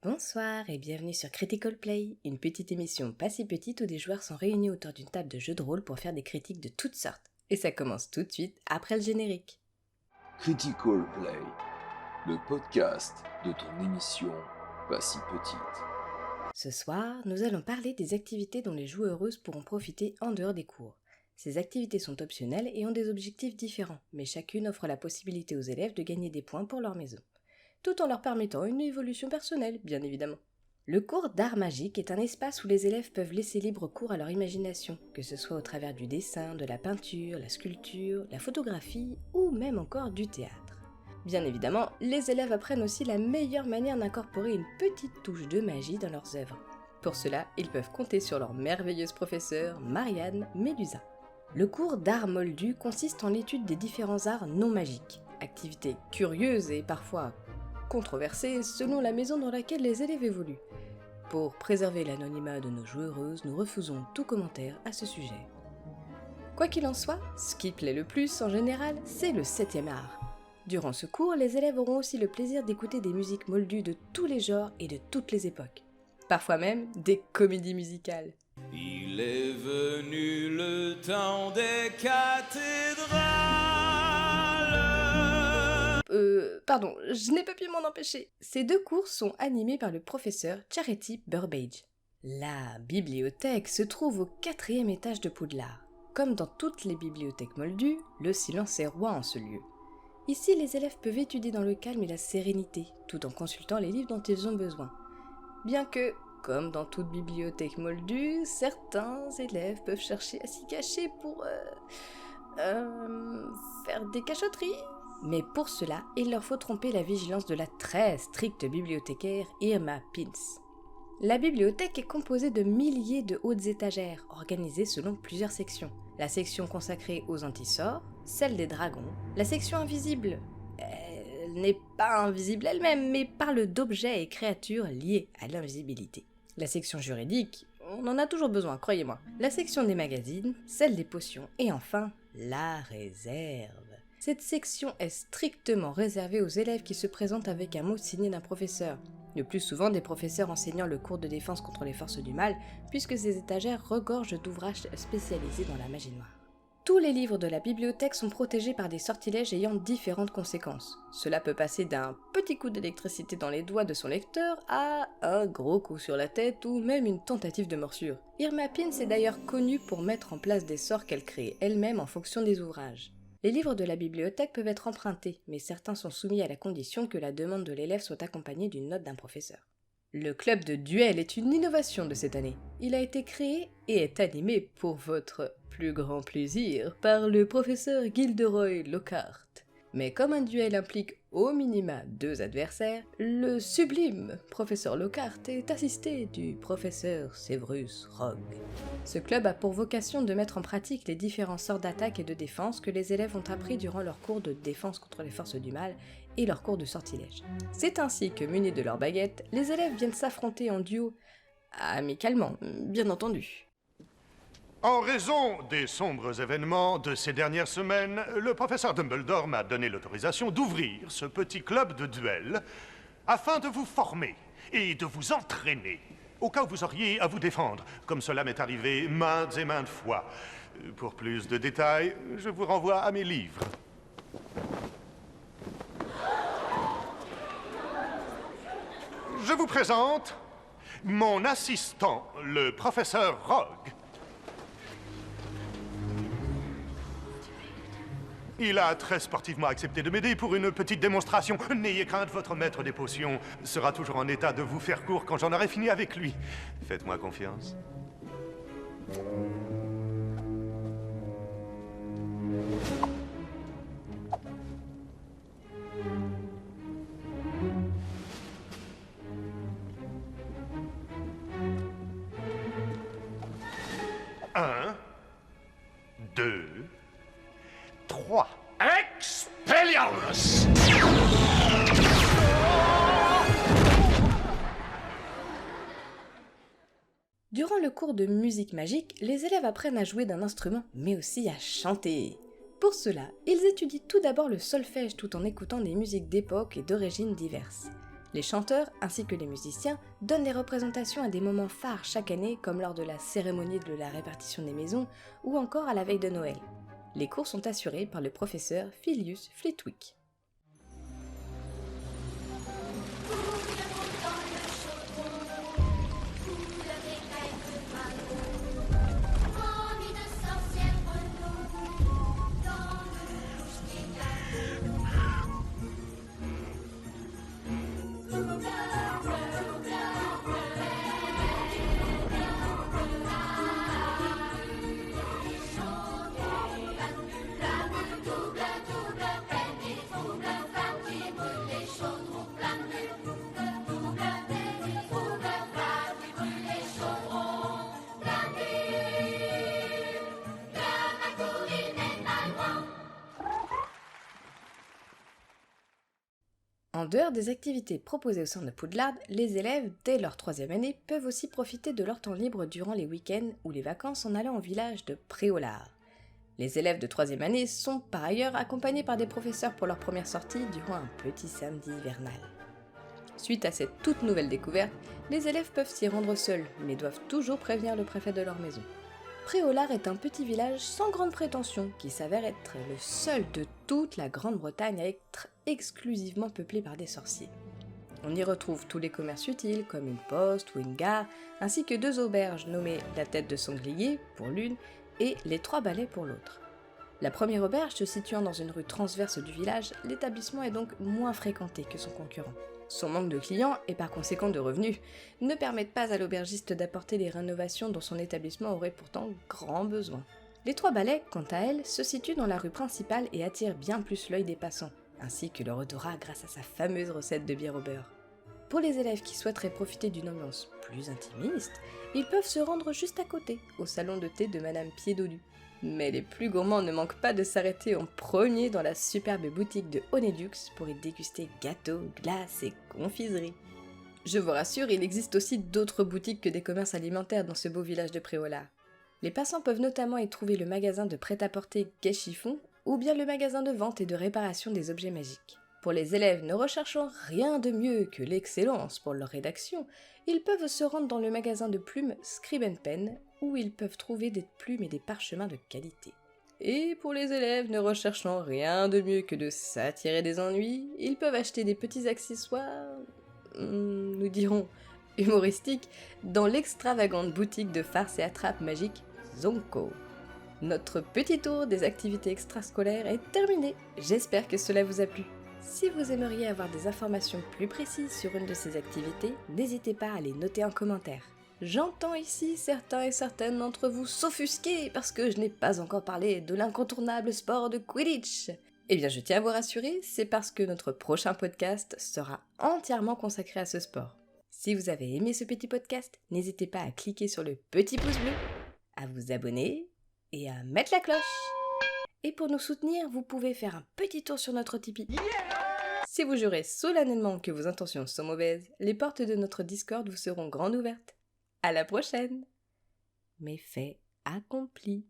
Bonsoir et bienvenue sur Critical Play, une petite émission pas si petite où des joueurs sont réunis autour d'une table de jeu de rôle pour faire des critiques de toutes sortes. Et ça commence tout de suite après le générique. Critical Play, le podcast de ton émission pas si petite. Ce soir, nous allons parler des activités dont les joueuses pourront profiter en dehors des cours. Ces activités sont optionnelles et ont des objectifs différents, mais chacune offre la possibilité aux élèves de gagner des points pour leur maison, tout en leur permettant une évolution personnelle, bien évidemment. Le cours d'art magique est un espace où les élèves peuvent laisser libre cours à leur imagination, que ce soit au travers du dessin, de la peinture, la sculpture, la photographie ou même encore du théâtre. Bien évidemment, les élèves apprennent aussi la meilleure manière d'incorporer une petite touche de magie dans leurs œuvres. Pour cela, ils peuvent compter sur leur merveilleuse professeure, Marianne Médusa. Le cours d'art moldu consiste en l'étude des différents arts non magiques, activité curieuse et parfois controversée selon la maison dans laquelle les élèves évoluent. Pour préserver l'anonymat de nos joueuses, nous refusons tout commentaire à ce sujet. Quoi qu'il en soit, ce qui plaît le plus en général, c'est le 7e art. Durant ce cours, les élèves auront aussi le plaisir d'écouter des musiques moldues de tous les genres et de toutes les époques. Parfois même des comédies musicales. Il est venu le temps des cathédrales. Pardon, je n'ai pas pu m'en empêcher. Ces deux cours sont animés par le professeur Charity Burbage. La bibliothèque se trouve au 4e étage de Poudlard. Comme dans toutes les bibliothèques moldues, le silence est roi en ce lieu. Ici, les élèves peuvent étudier dans le calme et la sérénité, tout en consultant les livres dont ils ont besoin. Bien que, comme dans toute bibliothèque moldue, certains élèves peuvent chercher à s'y cacher pour faire des cachotteries. Mais pour cela, il leur faut tromper la vigilance de la très stricte bibliothécaire Irma Pins. La bibliothèque est composée de milliers de hautes étagères, organisées selon plusieurs sections. La section consacrée aux antisorts, celle des dragons, la section invisible. Elle n'est pas invisible elle-même, mais parle d'objets et créatures liés à l'invisibilité. La section juridique, on en a toujours besoin, croyez-moi. La section des magazines, celle des potions, et enfin, la réserve. Cette section est strictement réservée aux élèves qui se présentent avec un mot signé d'un professeur, le plus souvent des professeurs enseignant le cours de défense contre les forces du mal, puisque ces étagères regorgent d'ouvrages spécialisés dans la magie noire. Tous les livres de la bibliothèque sont protégés par des sortilèges ayant différentes conséquences. Cela peut passer d'un petit coup d'électricité dans les doigts de son lecteur à un gros coup sur la tête ou même une tentative de morsure. Irma Pins est d'ailleurs connue pour mettre en place des sorts qu'elle crée elle-même en fonction des ouvrages. Les livres de la bibliothèque peuvent être empruntés, mais certains sont soumis à la condition que la demande de l'élève soit accompagnée d'une note d'un professeur. Le club de duel est une innovation de cette année. Il a été créé et est animé pour votre plus grand plaisir par le professeur Gilderoy Lockhart. Mais comme un duel implique au minima 2 adversaires, le sublime professeur Lockhart est assisté du professeur Severus Rogue. Ce club a pour vocation de mettre en pratique les différents sorts d'attaque et de défense que les élèves ont appris durant leurs cours de défense contre les forces du mal et leurs cours de sortilège. C'est ainsi que, munis de leurs baguettes, les élèves viennent s'affronter en duo, amicalement, bien entendu. En raison des sombres événements de ces dernières semaines, le professeur Dumbledore m'a donné l'autorisation d'ouvrir ce petit club de duel afin de vous former et de vous entraîner au cas où vous auriez à vous défendre, comme cela m'est arrivé maintes et maintes fois. Pour plus de détails, je vous renvoie à mes livres. Je vous présente mon assistant, le professeur Rogue. Il a très sportivement accepté de m'aider pour une petite démonstration. N'ayez crainte, votre maître des potions sera toujours en état de vous faire court quand j'en aurai fini avec lui. Faites-moi confiance. Un, 2, 3. Expelliarmus! Durant le cours de musique magique, les élèves apprennent à jouer d'un instrument, mais aussi à chanter. Pour cela, ils étudient tout d'abord le solfège tout en écoutant des musiques d'époque et d'origines diverses. Les chanteurs ainsi que les musiciens donnent des représentations à des moments phares chaque année comme lors de la cérémonie de la répartition des maisons ou encore à la veille de Noël. Les cours sont assurés par le professeur Philius Flitwick. En dehors des activités proposées au sein de Poudlard, les élèves, dès leur 3e année, peuvent aussi profiter de leur temps libre durant les week-ends ou les vacances en allant au village de Préolard. Les élèves de 3e année sont par ailleurs accompagnés par des professeurs pour leur première sortie durant un petit samedi hivernal. Suite à cette toute nouvelle découverte, les élèves peuvent s'y rendre seuls, mais doivent toujours prévenir le préfet de leur maison. Préolard est un petit village sans grande prétention qui s'avère être le seul de toute la Grande-Bretagne à être exclusivement peuplé par des sorciers. On y retrouve tous les commerces utiles comme une poste ou une gare, ainsi que 2 auberges nommées la Tête de Sanglier pour l'une et les 3 Balais pour l'autre. La première auberge se situant dans une rue transverse du village, l'établissement est donc moins fréquenté que son concurrent. Son manque de clients, et par conséquent de revenus, ne permettent pas à l'aubergiste d'apporter les rénovations dont son établissement aurait pourtant grand besoin. Les 3 Balais, quant à elles, se situent dans la rue principale et attirent bien plus l'œil des passants, ainsi que leur odorat grâce à sa fameuse recette de bière au beurre. Pour les élèves qui souhaiteraient profiter d'une ambiance plus intimiste, ils peuvent se rendre juste à côté, au salon de thé de Madame Piédolu. Mais les plus gourmands ne manquent pas de s'arrêter en premier dans la superbe boutique de Honedux pour y déguster gâteaux, glaces et confiseries. Je vous rassure, il existe aussi d'autres boutiques que des commerces alimentaires dans ce beau village de Préolard. Les passants peuvent notamment y trouver le magasin de prêt-à-porter Gai Chiffon ou bien le magasin de vente et de réparation des objets magiques. Pour les élèves ne recherchant rien de mieux que l'excellence pour leur rédaction, ils peuvent se rendre dans le magasin de plumes Scribe & Pen, où ils peuvent trouver des plumes et des parchemins de qualité. Et pour les élèves ne recherchant rien de mieux que de s'attirer des ennuis, ils peuvent acheter des petits accessoires, nous dirons, humoristiques, dans l'extravagante boutique de farce et attrape magique Zonko. Notre petit tour des activités extrascolaires est terminé, j'espère que cela vous a plu. Si vous aimeriez avoir des informations plus précises sur une de ces activités, n'hésitez pas à les noter en commentaire. J'entends ici certains et certaines d'entre vous s'offusquer parce que je n'ai pas encore parlé de l'incontournable sport de Quidditch. Eh bien, je tiens à vous rassurer, c'est parce que notre prochain podcast sera entièrement consacré à ce sport. Si vous avez aimé ce petit podcast, n'hésitez pas à cliquer sur le petit pouce bleu, à vous abonner et à mettre la cloche. Et pour nous soutenir, vous pouvez faire un petit tour sur notre Tipeee. Si vous jurez solennellement que vos intentions sont mauvaises, les portes de notre Discord vous seront grandes ouvertes. À la prochaine! Méfait accompli.